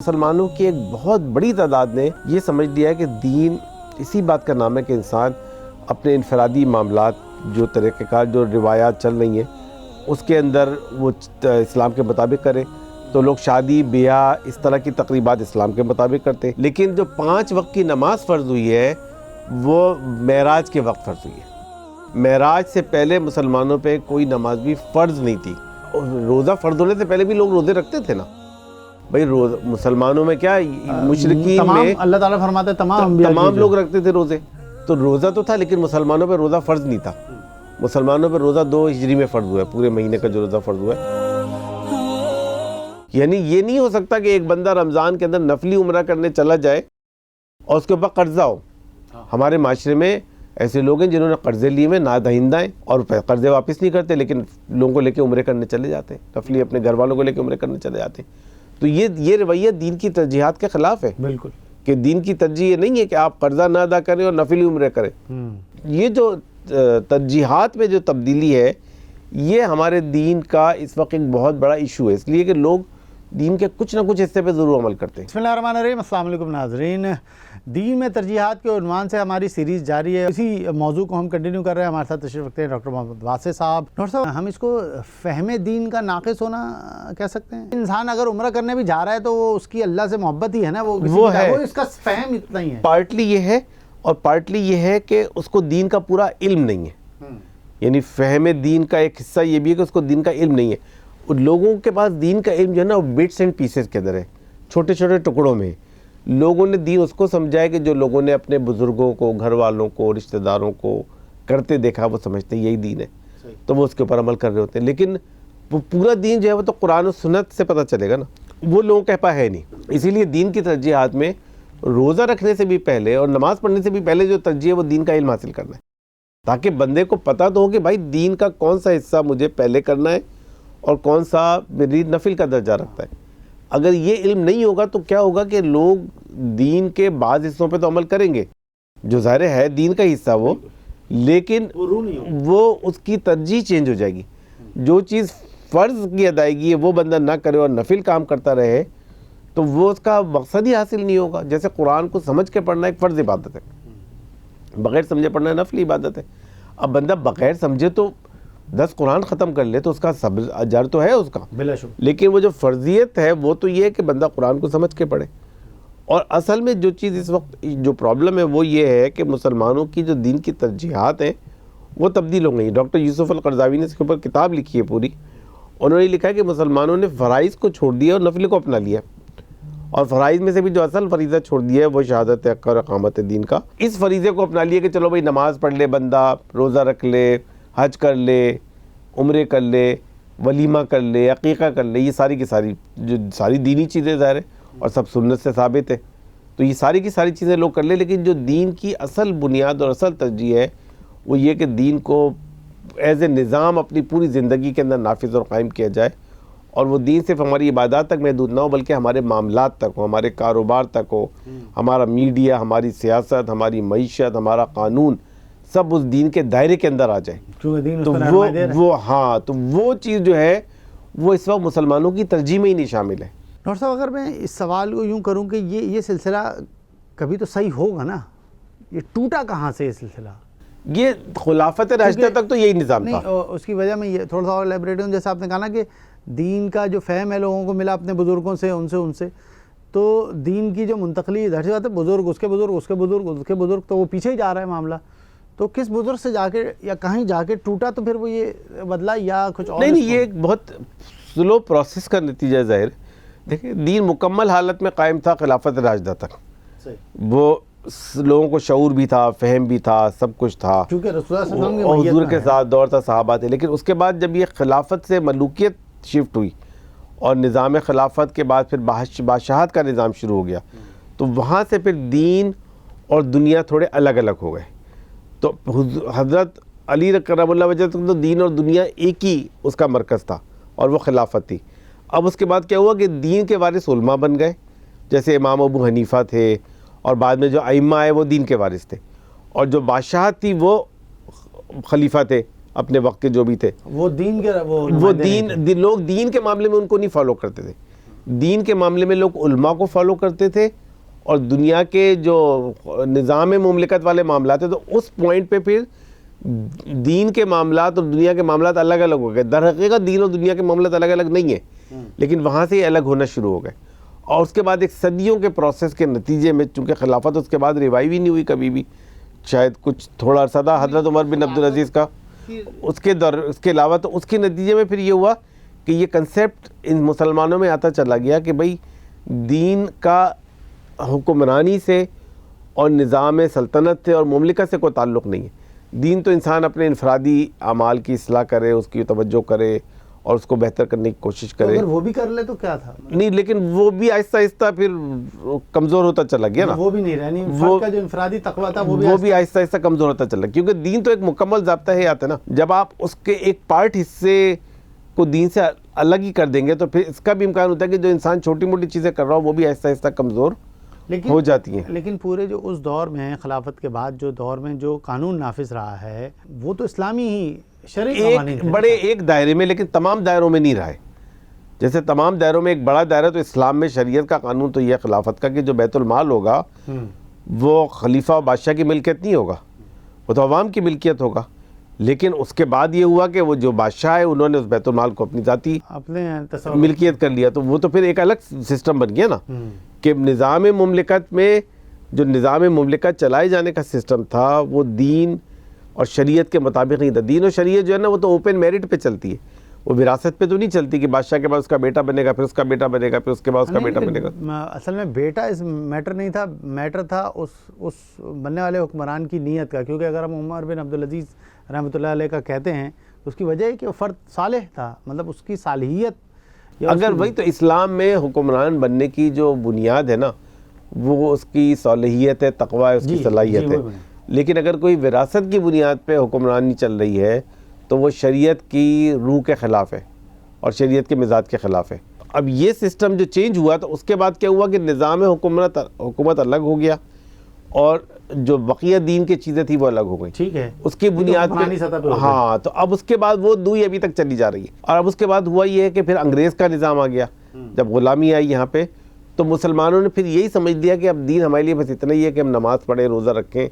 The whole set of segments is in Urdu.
مسلمانوں کی ایک بہت بڑی تعداد نے یہ سمجھ لیا ہے کہ دین اسی بات کا نام ہے کہ انسان اپنے انفرادی معاملات، جو طریقہ کار، جو روایات چل رہی ہیں اس کے اندر وہ اسلام کے مطابق کرے. تو لوگ شادی بیاہ اس طرح کی تقریبات اسلام کے مطابق کرتے ہیں، لیکن جو 5 وقت کی نماز فرض ہوئی ہے وہ معراج کے وقت فرض ہوئی ہے. معراج سے پہلے مسلمانوں پہ کوئی نماز بھی فرض نہیں تھی. روزہ فرض ہونے سے پہلے بھی لوگ روزے رکھتے تھے نا بھائی. مسلمانوں میں کیا، مشرکین میں اللہ تعالیٰ فرماتے تمام لوگ رکھتے تھے روزے. تو روزہ تو تھا لیکن مسلمانوں پہ روزہ فرض نہیں تھا. مسلمانوں پہ روزہ 2 ہجری میں فرض ہوا ہے، پورے مہینے کا جو روزہ فرض ہوا ہے. یعنی یہ نہیں ہو سکتا کہ ایک بندہ رمضان کے اندر نفلی عمرہ کرنے چلا جائے اور اس کے اوپر قرضہ ہو. ہمارے معاشرے میں ایسے لوگ ہیں جنہوں نے قرضے لیے ہوئے، نادہندہ ہیں، اور قرضے واپس نہیں کرتے لیکن لوگوں کو لے کے عمرے کرنے چلے جاتے ہیں، نفلی اپنے گھر والوں کو لے کے عمرے کرنے چلے جاتے ہیں. تو یہ رویہ دین کی ترجیحات کے خلاف ہے. بالکل کہ دین کی ترجیح یہ نہیں ہے کہ آپ قرضہ نہ ادا کریں اور نفلی عمرے کریں. یہ جو ترجیحات میں جو تبدیلی ہے یہ ہمارے دین کا اس وقت ایک بہت بڑا ایشو ہے، اس لیے کہ لوگ دین کے کچھ نہ کچھ حصے پہ ضرور عمل کرتے ہیں. بسم اللہ الرحمن الرحیم. السلام علیکم ناظرین. دین میں ترجیحات کے عنوان سے ہماری سیریز جاری ہے. اسی موضوع کو ہم کنٹینیو کر رہے ہیں. ہمارے ساتھ تشریف رکھتے ہیں ڈاکٹر محمد واسع صاحب. ڈاکٹر صاحب، ہم اس کو فہم دین کا ناقص ہونا کہہ سکتے ہیں؟ انسان اگر عمرہ کرنے بھی جا رہا ہے تو وہ اس کی اللہ سے محبت ہی ہے نا، وہ ہے، وہ اس کا فہم اتنا ہی ہے. پارٹلی یہ ہے اور پارٹلی یہ ہے کہ اس کو دین کا پورا علم نہیں ہے. یعنی فہم دین کا ایک حصہ یہ بھی ہے کہ اس کو دین کا علم نہیں ہے. لوگوں کے پاس دین کا علم جو ہے نا وہ بٹس اینڈ پیسز کے اندر ہے، چھوٹے چھوٹے ٹکڑوں میں. لوگوں نے دین اس کو سمجھا ہے کہ جو لوگوں نے اپنے بزرگوں کو، گھر والوں کو، رشتہ داروں کو کرتے دیکھا وہ سمجھتے ہیں یہی دین ہے، تو وہ اس کے اوپر عمل کر رہے ہوتے ہیں. لیکن وہ پورا دین جو ہے وہ تو قرآن و سنت سے پتہ چلے گا نا، وہ لوگوں کے پاس ہے نہیں. اسی لیے دین کی ترجیحات میں روزہ رکھنے سے بھی پہلے اور نماز پڑھنے سے بھی پہلے جو ترجیح ہے وہ دین کا علم حاصل کرنا ہے، تاکہ بندے کو پتہ تو ہو کہ بھائی دین کا کون سا حصہ مجھے پہلے کرنا ہے اور کون سا میری نفل کا درجہ رکھتا ہے. اگر یہ علم نہیں ہوگا تو کیا ہوگا کہ لوگ دین کے بعض حصوں پہ تو عمل کریں گے جو ظاہر ہے دین کا حصہ وہ، لیکن وہ اس کی ترجیح چینج ہو جائے گی. جو چیز فرض کی ادائیگی ہے وہ بندہ نہ کرے اور نفل کام کرتا رہے تو وہ اس کا مقصد ہی حاصل نہیں ہوگا. جیسے قرآن کو سمجھ کے پڑھنا ایک فرض عبادت ہے، بغیر سمجھے پڑھنا نفلی عبادت ہے. اب بندہ بغیر سمجھے تو 10 قرآن ختم کر لے تو اس کا اجر تو ہے اس کا، بلا شبہ، لیکن لیکن وہ جو فرضیت ہے وہ تو یہ ہے کہ بندہ قرآن کو سمجھ کے پڑھے. اور اصل میں جو چیز اس وقت جو پرابلم ہے وہ یہ ہے کہ مسلمانوں کی جو دین کی ترجیحات ہیں وہ تبدیل ہو گئی. ڈاکٹر یوسف القرضاوی نے اس کے اوپر کتاب لکھی ہے پوری. انہوں نے لکھا ہے کہ مسلمانوں نے فرائض کو چھوڑ دیا اور نفل کو اپنا لیا، اور فرائض میں سے بھی جو اصل فریضہ چھوڑ دیا ہے وہ شہادت حق اور اقامت دین کا. اس فریضے کو اپنا لیا کہ چلو بھائی نماز پڑھ لے بندہ، روزہ رکھ لے، حج کر لے، عمرے کر لے، ولیمہ کر لے، عقیقہ کر لے. یہ ساری کی ساری جو ساری دینی چیزیں ظاہر ہے اور سب سنت سے ثابت ہے، تو یہ ساری کی ساری چیزیں لوگ کر لے. لیکن جو دین کی اصل بنیاد اور اصل ترجیح ہے وہ یہ کہ دین کو ایز اے نظام اپنی پوری زندگی کے اندر نافذ اور قائم کیا جائے، اور وہ دین صرف ہماری عبادات تک محدود نہ ہو بلکہ ہمارے معاملات تک ہو، ہمارے کاروبار تک ہو، ہمارا میڈیا، ہماری سیاست، ہماری معیشت، ہمارا قانون سب اس دین کے دائرے کے اندر آ جائے. تو وہ چیز جو ہے وہ اس وقت مسلمانوں کی ترجیح میں ہی نہیں شامل ہے. ڈاکٹر صاحب، اگر میں اس سوال کو یوں کروں کہ یہ سلسلہ کبھی تو صحیح ہوگا نا، یہ ٹوٹا کہاں سے یہ سلسلہ؟ یہ خلافت راشدہ تک تو یہی نظام تھا. اس کی وجہ میں یہ تھوڑا سا اور ایلیبریٹ ہوں. جیسے آپ نے کہا نا کہ دین کا جو فہم ہے لوگوں کو ملا اپنے بزرگوں سے، ان سے تو دین کی جو منتقلی ظاہر سی بات ہے، بزرگ اس کے بزرگ اس کے بزرگ اس کے بزرگ، تو وہ پیچھے ہی جا رہا ہے معاملہ. تو کس بزرگ سے جا کے یا کہیں جا کے ٹوٹا تو پھر وہ یہ بدلا یا کچھ اور؟ نہیں، یہ ایک بہت سلو پروسیس کا نتیجہ ہے. ظاہر دیکھیں دین مکمل حالت میں قائم تھا خلافت راشدہ تک. وہ لوگوں کو شعور بھی تھا، فہم بھی تھا، سب کچھ تھا، کیونکہ رسول اللہ صلی اللہ علیہ اور وسلم حضور کے ساتھ دور تھا، صحابہ تھے. لیکن اس کے بعد جب یہ خلافت سے ملوکیت شفٹ ہوئی اور نظام خلافت کے بعد پھر بادشاہت کا نظام شروع ہو گیا تو وہاں سے پھر دین اور دنیا تھوڑے الگ الگ ہو گئے. تو حضرت علی کرم اللہ وجہ تو دین اور دنیا ایک ہی اس کا مرکز تھا اور وہ خلافت تھی. اب اس کے بعد کیا ہوا کہ دین کے وارث علماء بن گئے، جیسے امام ابو حنیفہ تھے، اور بعد میں جو ائمہ آئے وہ دین کے وارث تھے، اور جو بادشاہت تھی وہ خلیفہ تھے اپنے وقت کے جو بھی تھے. وہ دین کے وہ دین لوگ دین کے معاملے میں ان کو نہیں فالو کرتے تھے، دین کے معاملے میں لوگ علماء کو فالو کرتے تھے اور دنیا کے جو نظام مملکت والے معاملات ہیں تو اس پوائنٹ پہ پھر دین کے معاملات اور دنیا کے معاملات الگ الگ ہو گئے. در حقیقت دین اور دنیا کے معاملات الگ الگ نہیں ہیں, لیکن وہاں سے یہ الگ ہونا شروع ہو گئے. اور اس کے بعد ایک صدیوں کے پروسیس کے نتیجے میں چونکہ خلافت اس کے بعد ریوائیو ہی نہیں ہوئی کبھی بھی, شاید کچھ تھوڑا عرصہ تھا حضرت عمر بن عبدالعزیز کا, اس کے علاوہ تو اس کے نتیجے میں پھر یہ ہوا کہ یہ کنسیپٹ ان مسلمانوں میں آتا چلا گیا کہ بھئی دین کا حکمرانی سے اور نظام سلطنت سے اور مملکت سے کوئی تعلق نہیں ہے. دین تو انسان اپنے انفرادی اعمال کی اصلاح کرے, اس کی توجہ کرے اور اس کو بہتر کرنے کی کوشش کرے. اگر وہ بھی کر لے تو کیا تھا؟ نہیں, لیکن وہ بھی آہستہ آہستہ پھر کمزور ہوتا چلا گیا نا. وہ بھی نہیں رہنی, فرد کا جو انفرادی تقویٰ تھا وہ بھی آہستہ آہستہ کمزور ہوتا چلا, کیونکہ دین تو ایک مکمل ضابطہ ہے آتا ہے نا. جب آپ اس کے ایک پارٹ حصے کو دین سے الگ ہی کر دیں گے تو پھر اس کا بھی امکان ہوتا ہے کہ جو انسان چھوٹی موٹی چیزیں کر رہا ہو وہ بھی آہستہ آہستہ کمزور ہو جاتی ہیں. لیکن پورے جو اس دور میں خلافت کے بعد جو دور میں جو قانون نافذ رہا ہے وہ تو اسلامی ہی شرعی قوانین تھے. بڑے ایک دائرے میں, لیکن تمام دائروں میں نہیں رہا ہے. جیسے تمام دائروں میں ایک بڑا دائرہ تو اسلام میں شریعت کا قانون تو یہ خلافت کا کہ جو بیت المال ہوگا وہ خلیفہ و بادشاہ کی ملکیت نہیں ہوگا, وہ تو عوام کی ملکیت ہوگا. لیکن اس کے بعد یہ ہوا کہ وہ جو بادشاہ ہے انہوں نے اس بیت المال کو اپنی ذاتی ملکیت کر لیا, تو وہ تو پھر ایک الگ سسٹم بن گیا نا کہ نظام مملکت میں جو نظام مملکت چلائے جانے کا سسٹم تھا وہ دین اور شریعت کے مطابق نہیں تھا. دین اور شریعت جو ہے نا وہ تو اوپن میرٹ پہ چلتی ہے, وہ وراثت پہ تو نہیں چلتی کہ بادشاہ کے بعد اس کا بیٹا بنے گا, پھر اس کا بیٹا بنے گا, پھر اس کے بعد اس کا بیٹا بنے گا. اصل میں بیٹا اس میٹر نہیں تھا, میٹر تھا اس بننے والے حکمران کی نیت کا. کیونکہ اگر ہم عمر بن عبدالعزیز رحمۃ اللہ علیہ کا کہتے ہیں تو اس کی وجہ ہے کہ وہ فرد صالح تھا, مطلب اس کی صالحیت. اگر وہی تو اسلام میں حکمران بننے کی جو بنیاد ہے نا وہ اس کی صالحیت ہے, تقوی ہے, اس کی صلاحیت ہے. لیکن اگر کوئی وراثت کی بنیاد پہ حکمرانی چل رہی ہے تو وہ شریعت کی روح کے خلاف ہے اور شریعت کے مزاج کے خلاف ہے. اب یہ سسٹم جو چینج ہوا تو اس کے بعد کیا ہوا کہ نظام حکومت الگ ہو گیا اور جو بقیہ دین کی چیزیں تھیں وہ الگ ہو گئی. ٹھیک ہے, اس کی بنیاد پہ ہاں, تو اب اس کے بعد وہ دوئی ابھی تک چلی جا رہی ہے. اور اب اس کے بعد ہوا یہ ہے کہ پھر انگریز کا نظام آ گیا. جب غلامی آئی یہاں پہ تو مسلمانوں نے پھر یہی سمجھ لیا کہ اب دین ہمارے لیے بس اتنا ہی ہے کہ ہم نماز پڑھیں, روزہ رکھیں,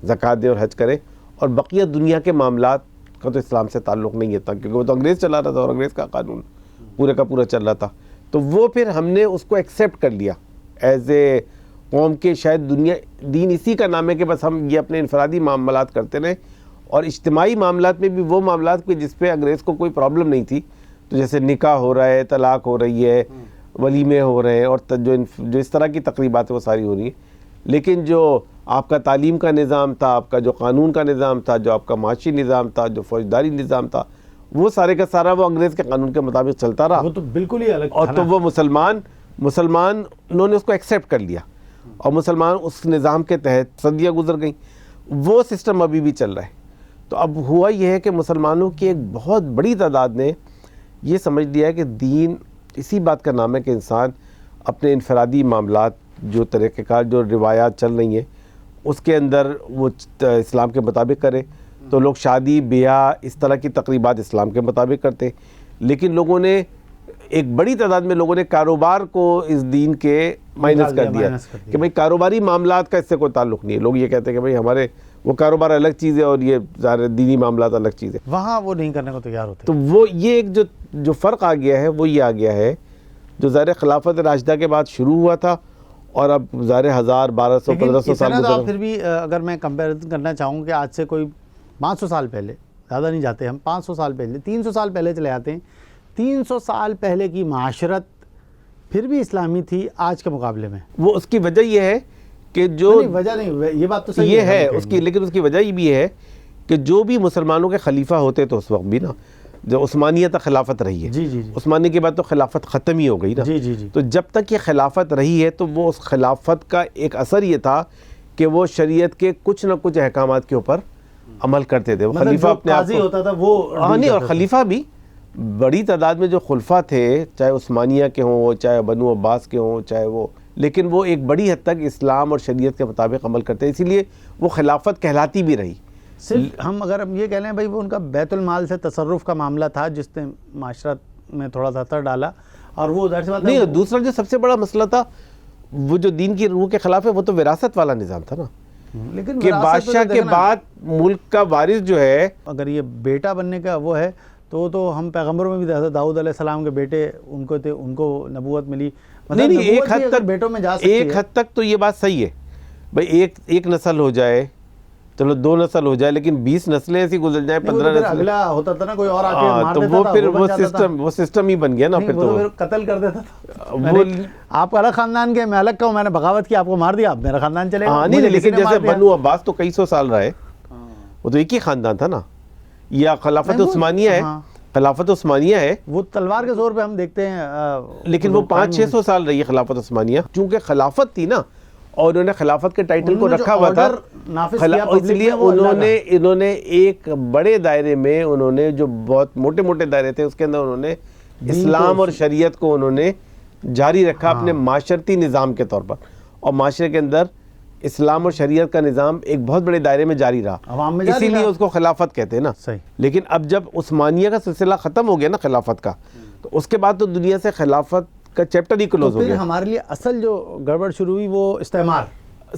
زکوٰۃ دیں اور حج کریں, اور بقیہ دنیا کے معاملات کا تو اسلام سے تعلق نہیں تھا کیونکہ وہ تو انگریز چلا رہا تھا اور انگریز کا قانون پورے کا پورا چل رہا تھا. تو وہ پھر ہم نے اس کو ایکسیپٹ کر لیا ایز اے قوم کے, شاید دنیا دین اسی کا نام ہے کہ بس ہم یہ اپنے انفرادی معاملات کرتے رہیں اور اجتماعی معاملات میں بھی وہ معاملات کے جس پہ انگریز کو کوئی پرابلم نہیں تھی. تو جیسے نکاح ہو رہا ہے, طلاق ہو رہی ہے, ولیمے ہو رہے ہیں اور جو اس طرح کی تقریبات ہیں وہ ساری ہو رہی ہیں. لیکن جو آپ کا تعلیم کا نظام تھا, آپ کا جو قانون کا نظام تھا, جو آپ کا معاشی نظام تھا, جو فوجداری نظام تھا, وہ سارے کا سارا وہ انگریز کے قانون کے مطابق چلتا رہا. وہ تو بالکل ہی الگ تھا. اور تو وہ مسلمانوں نے اس کو ایکسیپٹ کر لیا اور مسلمان اس نظام کے تحت صدیاں گزر گئیں. وہ سسٹم ابھی بھی چل رہا ہے. تو اب ہوا یہ ہے کہ مسلمانوں کی ایک بہت بڑی تعداد نے یہ سمجھ لیا ہے کہ دین اسی بات کا نام ہے کہ انسان اپنے انفرادی معاملات, جو طریقہ کار, جو روایات چل رہی ہیں اس کے اندر وہ اسلام کے مطابق کرے. تو لوگ شادی بیاہ اس طرح کی تقریبات اسلام کے مطابق کرتے ہیں. لیکن لوگوں نے, ایک بڑی تعداد میں لوگوں نے کاروبار کو اس دین کے مائنس کر دیا کہ بھئی کاروباری معاملات کا اس سے کوئی تعلق نہیں ہے. لوگ یہ کہتے ہیں کہ بھئی ہمارے وہ کاروبار الگ چیز ہے اور یہ ظاہر دینی معاملات الگ چیز ہے. وہاں وہ نہیں کرنے کو تیار ہوتے. تو وہ یہ ایک جو فرق آ گیا ہے وہ یہ آ گیا ہے جو ظاہر خلافت راشدہ کے بعد شروع ہوا تھا اور اب ظاہر 1000 1200 1500 سال گزر. پھر بھی اگر میں کمپیریزن کرنا چاہوں کہ آج سے کوئی 500 سال پہلے, زیادہ نہیں جاتے ہم, 500 سال پہلے, 300 سال پہلے چلے آتے ہیں. 300 سال پہلے کی معاشرت پھر بھی اسلامی تھی آج کے مقابلے میں. وہ اس کی وجہ یہ ہے کہ جو وجہ نہیں, یہ بات تو صحیح یہ ہے اس کی, لیکن اس کی وجہ یہ بھی ہے کہ جو بھی مسلمانوں کے خلیفہ ہوتے تو اس وقت بھی نا, جو عثمانیہ تک خلافت رہی ہے, عثمانیہ کے بعد تو خلافت ختم ہی ہو گئی نا. تو جب تک یہ خلافت رہی ہے تو وہ اس خلافت کا ایک اثر یہ تھا کہ وہ شریعت کے کچھ نہ کچھ احکامات کے اوپر عمل کرتے تھے. وہ خلیفہ اپنے آپ کو ہوتا تھا وہ, نہیں, اور خلیفہ بھی بڑی تعداد میں جو خلفاء تھے, چاہے عثمانیہ کے ہوں, چاہے بنو عباس کے ہوں, چاہے وہ, لیکن وہ ایک بڑی حد تک اسلام اور شریعت کے مطابق عمل کرتے ہیں, اسی لیے وہ خلافت کہلاتی بھی رہی. صرف اگر ہم یہ کہہ لیں بھائی وہ ان کا بیت المال سے تصرف کا معاملہ تھا جس نے معاشرت میں تھوڑا سا اثر ڈالا, اور وہ ظاہر سی بات ہے نہیں، دوسرا جو سب سے بڑا مسئلہ تھا وہ جو دین کی روح کے خلاف ہے وہ تو وراثت والا نظام تھا نا، لیکن کہ وراثت بادشاہ تو کے دیکھیں نا، بعد ملک کا وارث جو ہے، اگر یہ بیٹا بننے کا وہ ہے تو ہم پیغمبروں میں بھی حضرت داؤد علیہ السلام کے بیٹے ان کو نبوت ملی. نہیں نہیں، ایک نبوت بھی حد اگر تک بیٹوں میں جا سکتی ایک ہے. حد تک تو یہ بات صحیح ہے بھائی، ایک نسل ہو جائے، چلو 2 نسل ہو جائے، لیکن 20 نسلیں ایسی گزر جائیں، 15 نسلیں، اگلا ہوتا تھا نا کوئی اور آ کے مار تو دیتا وہ تھا، پھر بن جاتا تھا. وہ سسٹم ہی بن گیا نا. نہیں، پھر وہ تو پھر قتل کر دیتا تھا. وہ آپ الگ خاندان کے، میں الگ کا ہوں، میں نے بغاوت کی، آپ کو مار دیا، آپ میرا خاندان چلے گا. ہاں مجھے نہیں، کسی لیکن نے مار جیسے دیا. بنو عباس تو کئی سو سال رہے، وہ تو ایک ہی خاندان تھا نا. یا خلافت عثمانیہ ہے، خلافت عثمانیہ ہے، وہ تلوار کے زور پہ ہم دیکھتے ہیں، لیکن وہ 500-600 سال رہی ہے خلافت عثمانیہ، چونکہ خلافت تھی نا، اور انہوں نے خلافت کے ٹائٹل کو رکھا ہوا تھا، اس لیے انہوں نے ایک بڑے دائرے میں، انہوں نے جو بہت موٹے موٹے دائرے تھے اس کے اندر انہوں نے اسلام اور شریعت کو انہوں نے جاری رکھا اپنے معاشرتی نظام کے طور پر، اور معاشرے کے اندر اسلام اور شریعت کا نظام ایک بہت بڑے دائرے میں جاری رہا، عوام میں جاری اسی لیے رہا. اس کو خلافت کہتے ہیں نا. صحیح. لیکن اب جب عثمانیہ کا سلسلہ ختم ہو گیا نا خلافت کا، تو اس کے بعد تو دنیا سے خلافت کا چیپٹر ہی کلوز ہو پھر گیا. ہمارے لیے اصل جو گڑبڑ شروع ہوئی وہ استعمار،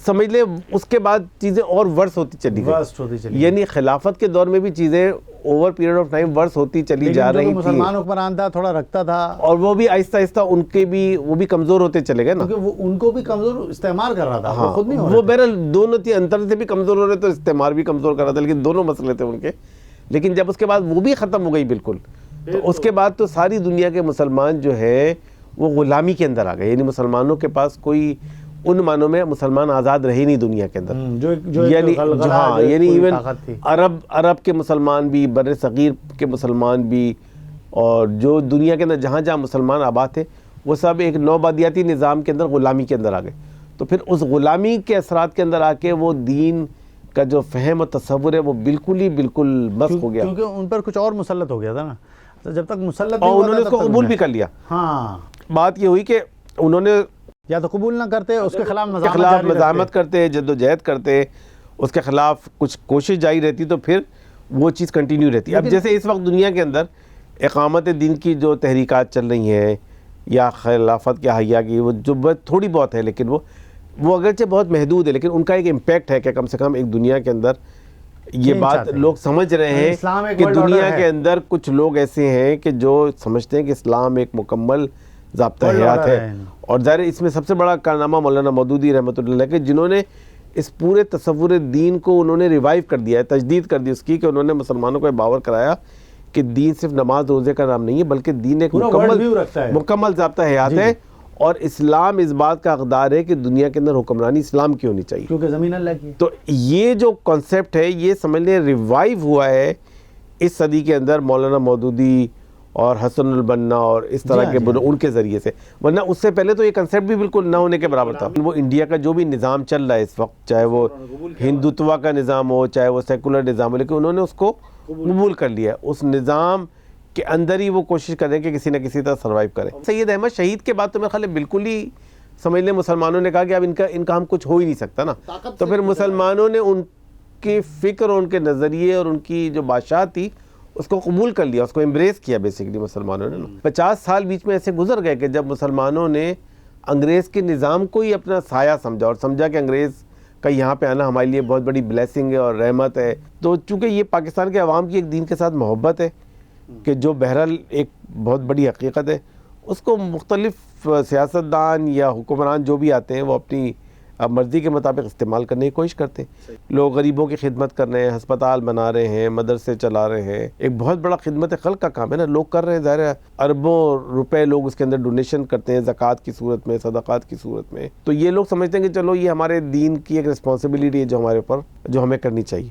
سمجھ لیں اس کے بعد چیزیں اور ورس ہوتی چلی گئی، یعنی خلافت کے دور میں بھی چیزیں اوور پیریڈ آف ٹائم ورس ہوتی چلی جا رہی تھی، مسلمان حکمران تھا تھوڑا رکھتا تھا، اور وہ بھی آہستہ آہستہ ان کے بھی وہ بھی کمزور ہوتے چلے گئے نا، کیونکہ وہ ان کو بھی کمزور استعمار کر رہا تھا، وہ خود نہیں ہو وہ بہرحال دونوں تھی، انتر سے بھی کمزور ہو رہے تو استعمار بھی کمزور کر رہا تھا، لیکن دونوں مسئلے تھے ان کے. لیکن جب اس کے بعد وہ بھی ختم ہو گئی بالکل، تو اس کے بعد تو ساری دنیا کے مسلمان جو ہے وہ غلامی کے اندر آ گئے، یعنی مسلمانوں کے پاس کوئی ان معنوں میں مسلمان آزاد رہے نہیں دنیا کے اندر، یعنی ایون عرب کے مسلمان بھی، بر صغیر کے مسلمان بھی، اور جو دنیا کے اندر جہاں جہاں مسلمان آباد تھے وہ سب ایک نوبادیاتی نظام کے اندر غلامی کے اندر آ گئے. تو پھر اس غلامی کے اثرات کے اندر آ کے وہ دین کا جو فہم و تصور ہے وہ بالکل مسخ ہو گیا، کیونکہ ان پر کچھ اور مسلط ہو گیا تھا نا. تو جب تک مسلط اور انہوں نے اس کو قبول بھی کر لیا. ہاں، بات یہ ہوئی کہ انہوں نے یا تو قبول نہ کرتے، اس کے خلاف مزاحمت کرتے، جد و جہد کرتے، اس کے خلاف کچھ کوشش جاری رہتی، تو پھر وہ چیز کنٹینیو رہتی. اب جیسے اس وقت دنیا کے اندر اقامت دین کی جو تحریکات چل رہی ہیں یا خلافت کے احیا کی، وہ جو تھوڑی بہت ہے، لیکن وہ اگرچہ بہت محدود ہے، لیکن ان کا ایک امپیکٹ ہے کہ کم سے کم ایک دنیا کے اندر یہ بات لوگ سمجھ رہے ہیں کہ دنیا کے اندر کچھ لوگ ایسے ہیں کہ جو سمجھتے ہیں کہ اسلام ایک مکمل ضابطہ حیات ہے. اور ظاہر اس میں سب سے بڑا کارنامہ مولانا مودودی رحمۃ اللہ علیہ کے، جنہوں نے اس پورے تصور دین کو انہوں نے ریوائیو کر دیا ہے، تجدید کر دی اس کی، کہ انہوں نے مسلمانوں کو باور کرایا کہ دین صرف نماز روزے کا نام نہیں ہے، بلکہ دین ایک مکمل ضابطہ حیات ہے، اور اسلام اس بات کا حقدار ہے کہ دنیا کے اندر حکمرانی اسلام کی ہونی چاہیے، کیونکہ زمین اللہ کی. تو یہ جو کانسیپٹ ہے یہ سمجھ لیں ریوائیو ہوا ہے اس صدی کے اندر مولانا مودودی اور حسن البنا اور اس طرح کے ان کے ذریعے سے، ورنہ اس سے پہلے تو یہ کنسیپٹ بھی بالکل نہ ہونے کے برابر تھا. وہ انڈیا کا جو بھی نظام چل رہا ہے اس وقت، چاہے وہ ہندوتوا کا نظام ہو، چاہے وہ سیکولر نظام ہو، لیکن انہوں نے اس کو قبول کر لیا. اس نظام کے اندر ہی وہ کوشش کریں کہ کسی نہ کسی طرح سروائیو کریں. سید احمد شہید کے بعد تو میرے خیال ہے بالکل ہی سمجھ لیں مسلمانوں نے کہا کہ اب ان کا ہم کچھ ہو ہی نہیں سکتا نا، تو پھر مسلمانوں نے ان کی فکر اور ان کے نظریے اور ان کی جو بادشاہ تھی اس کو قبول کر لیا، اس کو امبریس کیا بیسیکلی مسلمانوں نے. 50 سال بیچ میں ایسے گزر گئے کہ جب مسلمانوں نے انگریز کے نظام کو ہی اپنا سایہ سمجھا، اور سمجھا کہ انگریز کا یہاں پہ آنا ہمارے لیے بہت بڑی بلیسنگ ہے اور رحمت ہے. تو چونکہ یہ پاکستان کے عوام کی ایک دین کے ساتھ محبت ہے کہ جو بہرحال ایک بہت بڑی حقیقت ہے، اس کو مختلف سیاستدان یا حکمران جو بھی آتے ہیں وہ اپنی مرضی کے مطابق استعمال کرنے کی کوشش کرتے ہیں. لوگ غریبوں کی خدمت کر رہے ہیں، ہسپتال بنا رہے ہیں، مدرسے چلا رہے ہیں، ایک بہت بڑا خدمت خلق کا کام ہے نا، لوگ کر رہے ہیں. ظاہر ہے اربوں روپے لوگ اس کے اندر ڈونیشن کرتے ہیں زکوٰۃ کی صورت میں، صدقات کی صورت میں. تو یہ لوگ سمجھتے ہیں کہ چلو یہ ہمارے دین کی ایک رسپانسبلٹی ہے جو ہمارے اوپر جو ہمیں کرنی چاہیے.